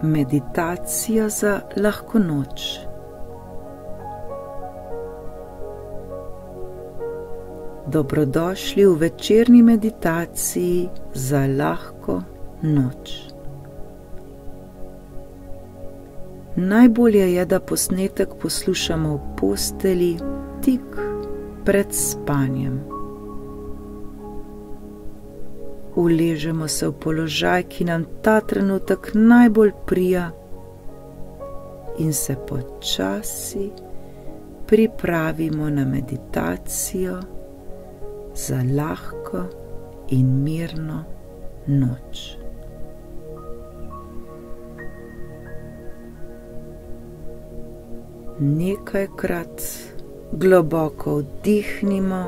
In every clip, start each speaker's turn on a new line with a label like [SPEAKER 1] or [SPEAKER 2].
[SPEAKER 1] Meditacija za lahko noč. Dobrodošli v večerni meditaciji za lahko noč. Najbolje je, da posnetek poslušamo v postelji tik pred spanjem. Uležemo se v položaj, ki nam ta trenutek najbolj prija, in se počasi pripravimo na meditacijo za lahko in mirno noč. Nekajkrat globoko vdihnimo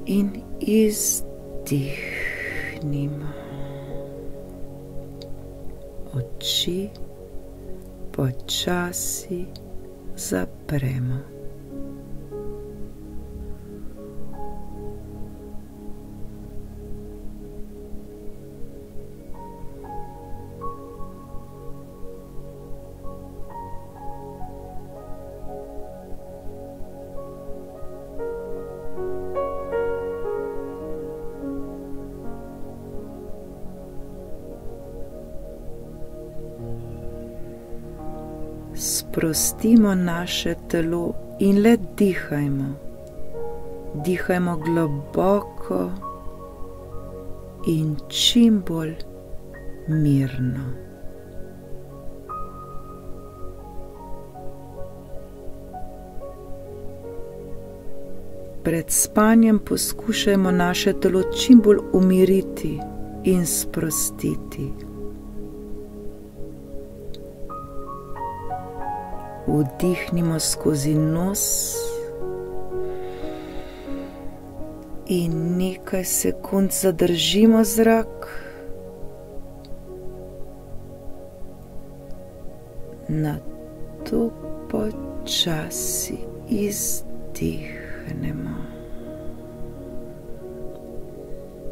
[SPEAKER 1] in izdihnimo. Oči počasi zapremo. Sprostimo naše telo in le dihajmo. Dihajmo globoko in čim bolj mirno. Pred spanjem poskušajmo naše telo čim bolj umiriti in sprostiti. Vdihnimo skozi nos in nekaj sekund zadržimo zrak. Nato počasi izdihnemo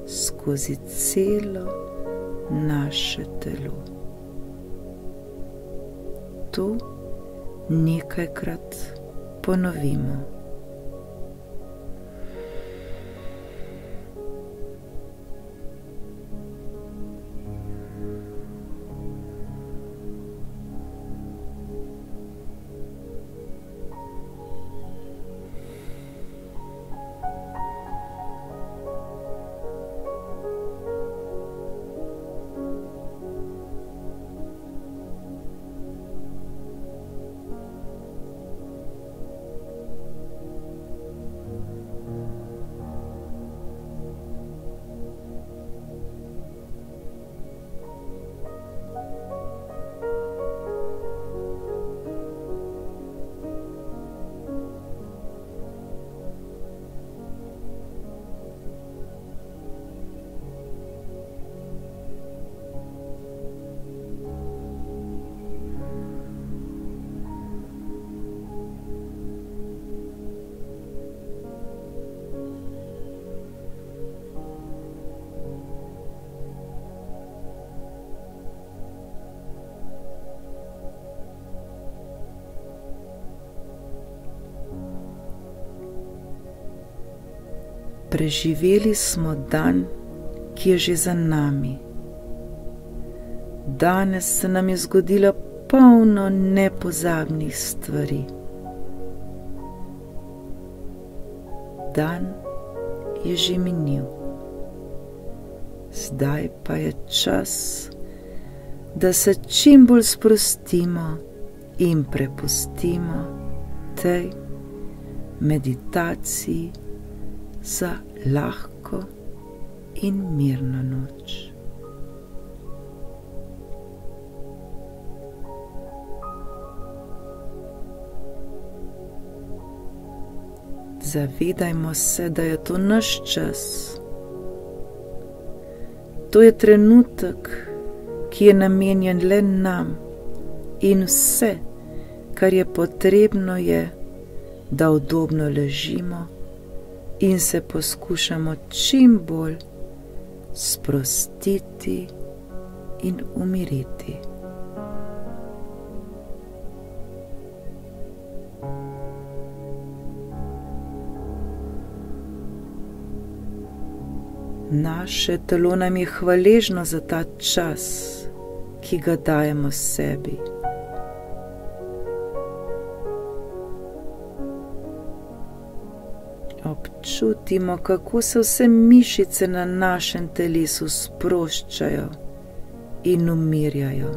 [SPEAKER 1] skozi celo naše telo. To nekajkrat ponovimo. Preživeli smo dan, ki je že za nami. Danes se nam je zgodilo polno nepozabnih stvari. Dan je že minil. Zdaj pa je čas, da se čim bolj sprostimo in prepustimo tej meditaciji za lahko in mirno noč. Zavedajmo se, da je to naš čas. To je trenutek, ki je namenjen le nam, in vse, kar je potrebno, je, da udobno ležimo in se poskušamo čim bolj sprostiti in umiriti. Naše telo nam je hvaležno za ta čas, ki ga dajemo sebi. Občutimo, kako se vse mišice na našem telesu sproščajo in umirjajo.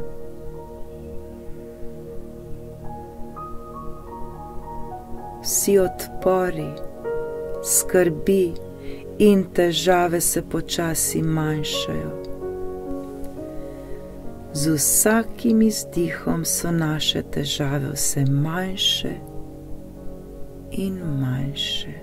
[SPEAKER 1] Vsi odpori, skrbi in težave se počasi manjšajo. Z vsakim izdihom so naše težave vse manjše in manjše.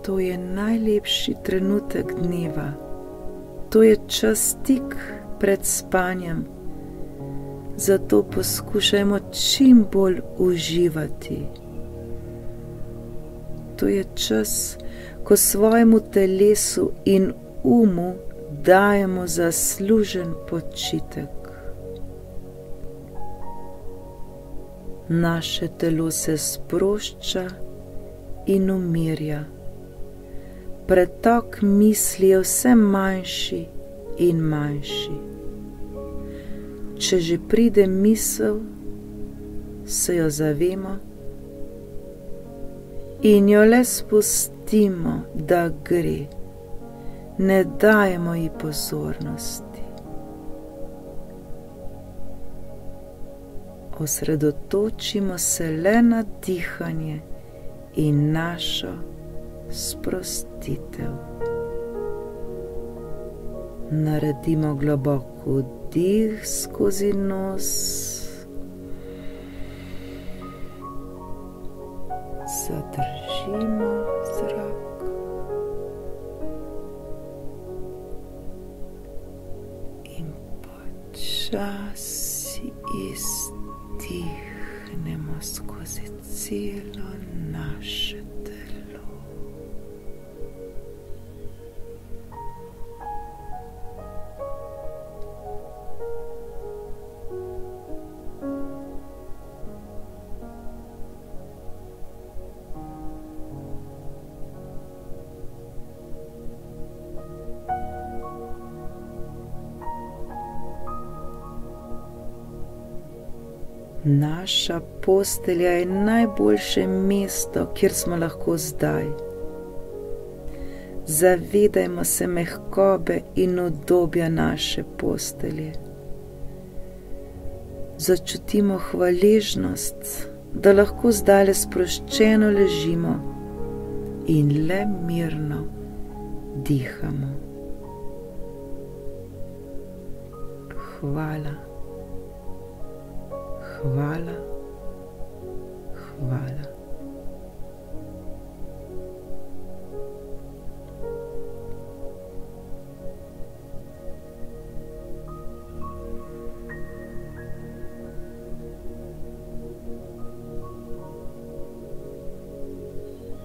[SPEAKER 1] To je najlepši trenutek dneva. To je čas tik pred spanjem. Zato poskušajmo čim bolj uživati. To je čas, ko svojemu telesu in umu dajemo zaslužen počitek. Naše telo se sprošča in umirja. Pretok misli je vse manjši in manjši. Če že pride misel, se jo zavemo in jo le spustimo, da gre. Ne dajemo ji pozornosti. Osredotočimo se le na dihanje in našo sprostitev. Naredimo globok vdih skozi nos. Zadržimo zrak. In počasi izdihnemo skozi celo naše telo. Naša postelja je najboljše mesto, kjer smo lahko zdaj. Zavedajmo se mehkobe in udobja naše postelje. Začutimo hvaležnost, da lahko zdaj sproščeno ležimo in le mirno dihamo. Hvala. Hvala, hvala.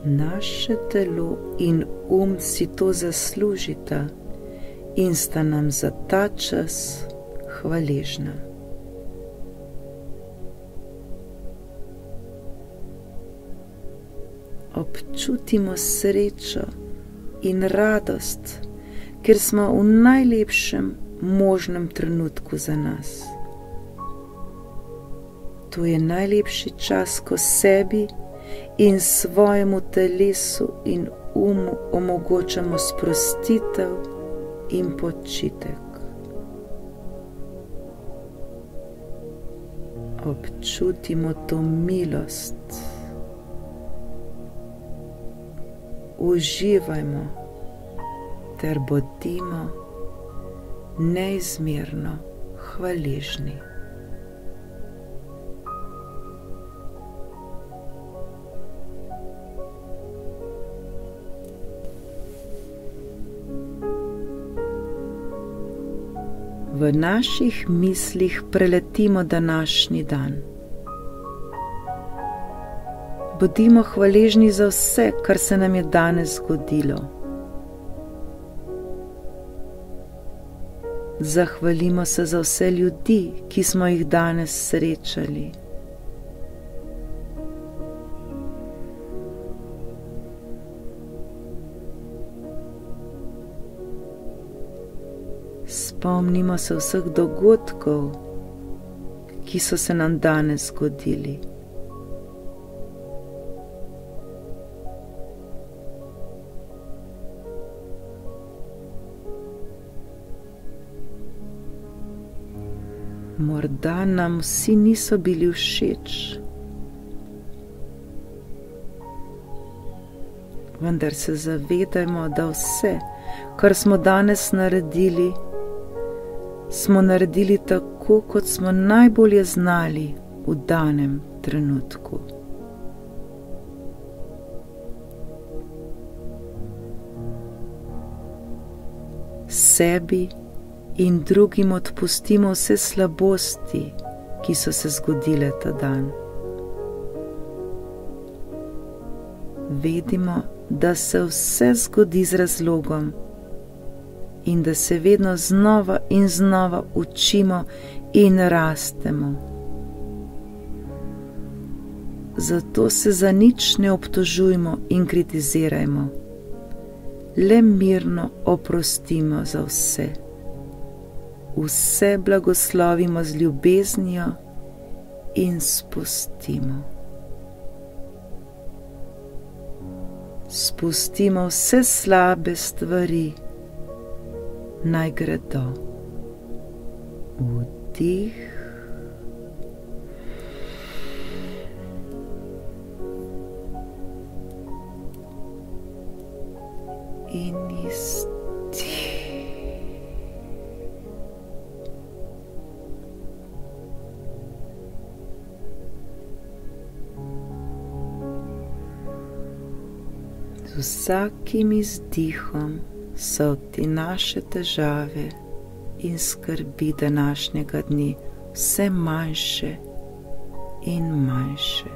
[SPEAKER 1] Naše telo in si to zaslužita in sta nam za ta čas hvaležna. Občutimo srečo in radost, ker smo v najlepšem možnem trenutku za nas. To je najlepši čas, ko sebi in svojemu telesu in umu omogočamo sprostitev in počitek. Občutimo to milost. Uživajmo ter bodimo neizmerno hvaležni. v naših mislih preletimo današnji dan. Bodimo hvaležni za vse, kar se nam je danes zgodilo. Zahvalimo se za vse ljudi, ki smo jih danes srečali. Spomnimo se vseh dogodkov, ki so se nam danes zgodili. Morda nam vsi niso bili všeč, vendar se zavedajmo, da vse, kar smo danes naredili, smo naredili tako, kot smo najbolje znali v danem trenutku. Sebi in drugim odpustimo vse slabosti, ki so se zgodile ta dan. Vedimo, da se vse zgodi z razlogom in da se vedno znova in znova učimo in rastemo. Zato se za nič ne obtožujmo in kritizirajmo, le mirno oprostimo za vse. Vse blagoslovimo z ljubeznijo in spustimo. Spustimo vse slabe stvari, naj gredo. Vdih in izdih. Z vsakim izdihom so ti naše težave in skrbi današnjega dne vse manjše in manjše.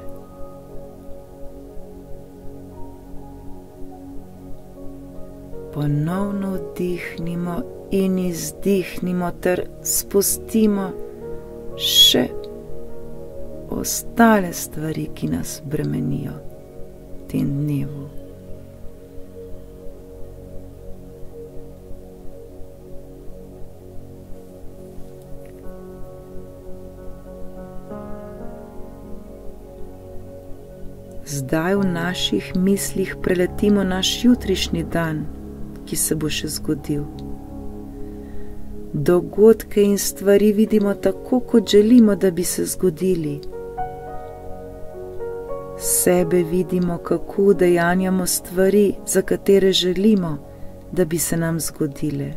[SPEAKER 1] Ponovno vdihnimo in izdihnimo ter spustimo še ostale stvari, ki nas bremenijo v tem dnevu. Zdaj v naših mislih preletimo naš jutrišnji dan, ki se bo še zgodil. Dogodke in stvari vidimo tako, kot želimo, da bi se zgodili. Sebe vidimo, kako udejanjamo stvari, za katere želimo, da bi se nam zgodile.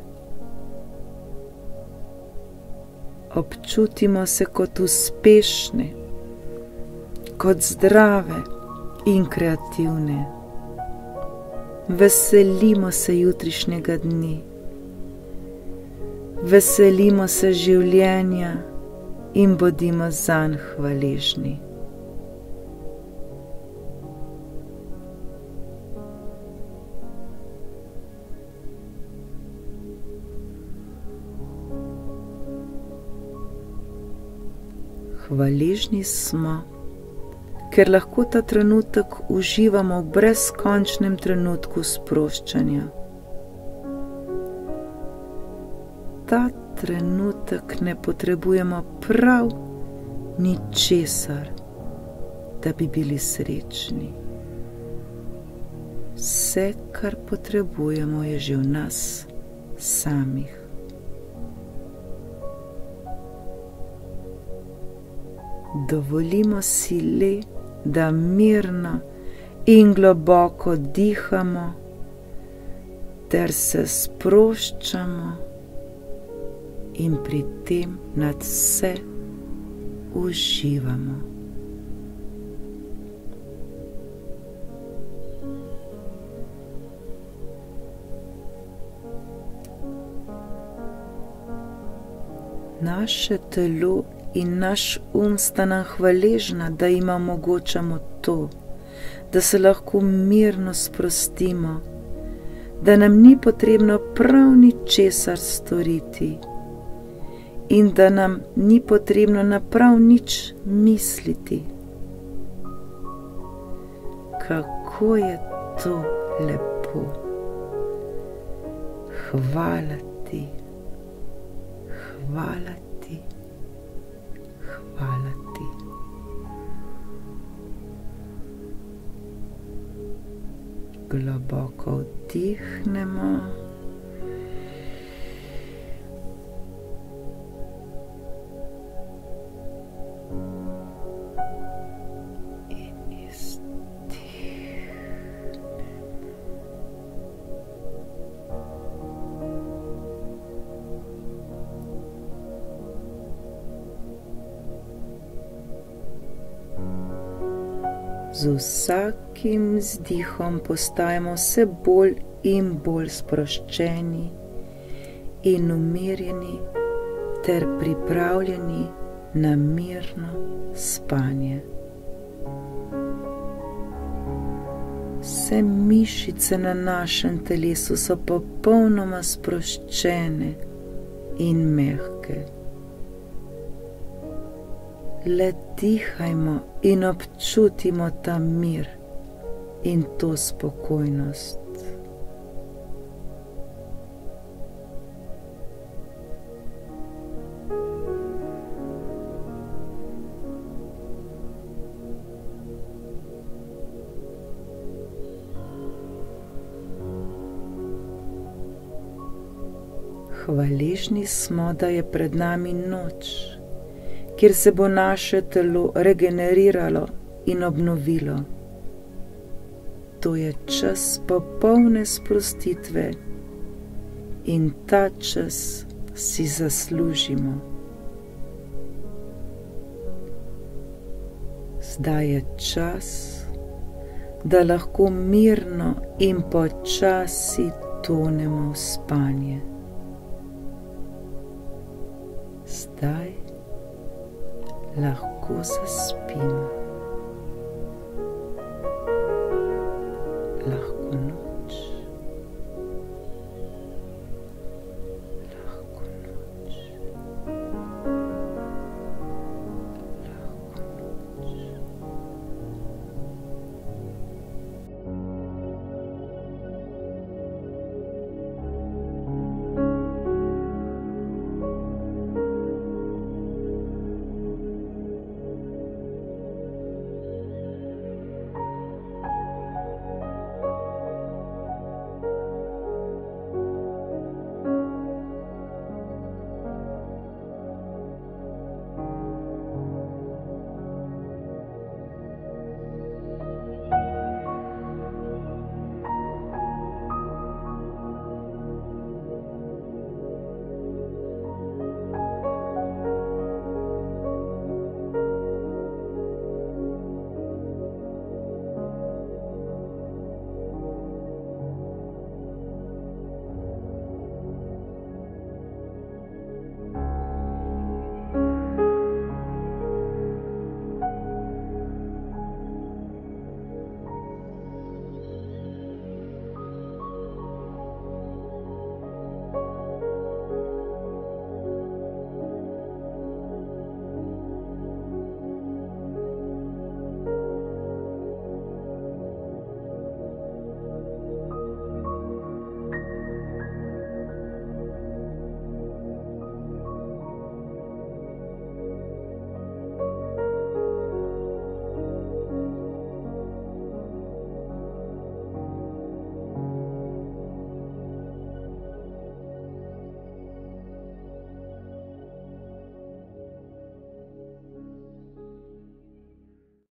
[SPEAKER 1] Občutimo se kot uspešne, kot zdrave in kreativne. Veselimo se jutrišnjega dne. Veselimo se življenja in bodimo zanj hvaležni. Hvaležni smo, ker lahko ta trenutek uživamo v brezkončnem trenutku sproščanja. Ta trenutek ne potrebujemo prav ničesar, da bi bili srečni. Vse, kar potrebujemo, je že v nas samih. Dovolimo si le, da mirno in globoko dihamo ter se sproščamo in pri tem nad vse uživamo. Naše telo in naš sta nam hvaležna, da jim omogočamo to, da se lahko mirno sprostimo, da nam ni potrebno prav ničesar storiti in da nam ni potrebno na prav nič misliti. Kako je to lepo! Hvala ti, hvala ti, hvala ti. Globoko vdihnemo in izdihnemo. Z vsakim vzdihom postajamo vse bolj in bolj sproščeni in umirjeni ter pripravljeni na mirno spanje. Vse mišice na našem telesu so popolnoma sproščene in mehke. Le dihajmo in občutimo ta mir in to spokojnost. Hvaležni smo, da je pred nami noč, kjer se bo naše telo regeneriralo in obnovilo. To je čas popolne sprostitve in ta čas si zaslužimo. Zdaj je čas, da lahko mirno in počasi tonemo v spanje. Zdaj lahko zaspimo.